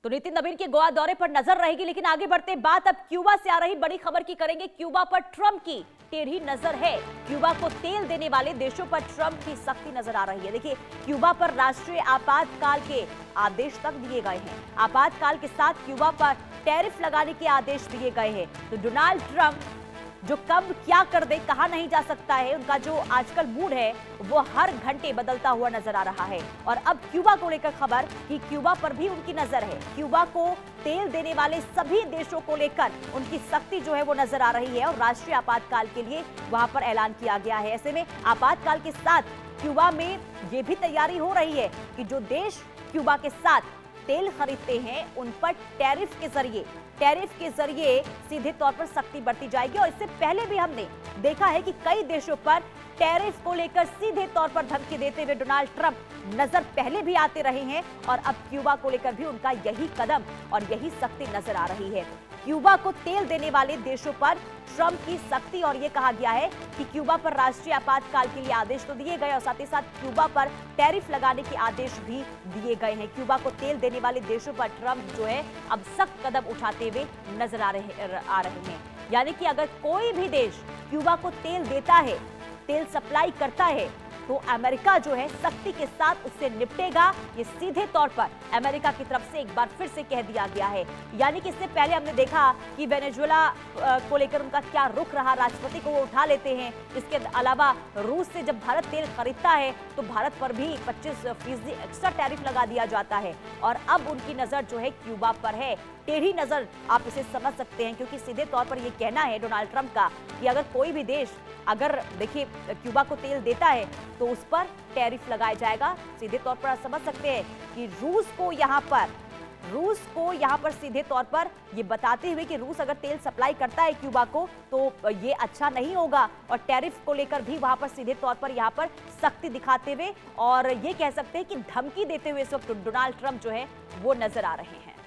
तो नितिन नवीन के गोवा दौरे पर नजर रहेगी, लेकिन आगे बढ़ते बात अब क्यूबा से आ रही बड़ी खबर की करेंगे। क्यूबा पर ट्रंप की टेढ़ी नजर है। क्यूबा को तेल देने वाले देशों पर ट्रंप की सख्ती नजर आ रही है। देखिए, क्यूबा पर राष्ट्रीय आपातकाल के आदेश तक दिए गए हैं। आपातकाल के साथ क्यूबा पर टैरिफ लगाने के आदेश दिए गए हैं। तो डोनाल्ड ट्रंप जो कब क्या कर दे कहा नहीं जा सकता है, उनका जो आजकल मूड है वो हर घंटे बदलता हुआ नजर आ रहा है। और अब क्यूबा को लेकर खबर कि क्यूबा पर भी उनकी नजर है। क्यूबा को तेल देने वाले सभी देशों को लेकर उनकी सख्ती जो है वो नजर आ रही है और राष्ट्रीय आपातकाल के लिए वहां पर ऐलान किया गया है। ऐसे में आपातकाल के साथ क्यूबा में ये भी तैयारी हो रही है कि जो देश क्यूबा के साथ तेल खरीदते हैं उन पर टैरिफ के जरिए सीधे तौर पर सख्ती बरती जाएगी। और इससे पहले भी हमने देखा है कि कई देशों पर टैरिफ को लेकर सीधे तौर पर धमकी देते हुए डोनाल्ड ट्रंप नजर पहले भी आते रहे हैं और अब क्यूबा को लेकर भी उनका यही कदम और यही सख्ती नजर आ रही है। क्यूबा को तेल देने वाले देशों पर ट्रंप की सख्ती, और ये कहा गया है कि क्यूबा पर राष्ट्रीय आपातकाल के लिए आदेश तो दिए गए और साथ ही साथ क्यूबा पर टैरिफ लगाने के आदेश भी दिए गए हैं। क्यूबा को तेल देने वाले देशों पर ट्रंप जो है अब सख्त कदम उठाते हुए नजर आ रहे हैं। यानी कि अगर कोई भी देश क्यूबा को तेल देता है, तेल सप्लाई करता है, तो अमेरिका जो है सख्ती के साथ उससे निपटेगा। ये सीधे तौर पर अमेरिका की तरफ से एक बार फिर से कह दिया गया है। यानी कि इससे पहले हमने देखा कि वेनेजुएला को लेकर उनका क्या रुख रहा, राष्ट्रपति को वो उठा लेते हैं। इसके अलावा रूस से जब भारत तेल खरीदता है तो भारत पर भी 25% एक्स्ट्रा टैरिफ लगा दिया जाता है। और अब उनकी नजर जो है क्यूबा पर है। टेढ़ी नजर आप इसे समझ सकते हैं, क्योंकि सीधे तौर पर यह कहना है डोनाल्ड ट्रंप का कि अगर कोई भी देश अगर देखिए क्यूबा को तेल देता है तो उस पर टैरिफ लगाया जाएगा। सीधे तौर पर आप समझ सकते हैं कि रूस को यहाँ पर सीधे तौर पर ये बताते हुए कि रूस अगर तेल सप्लाई करता है क्यूबा को तो ये अच्छा नहीं होगा। और टैरिफ को लेकर भी वहां पर सीधे तौर पर यहाँ पर सख्ती दिखाते हुए और ये कह सकते हैं कि धमकी देते हुए इस वक्त डोनाल्ड ट्रंप जो है वो नजर आ रहे हैं।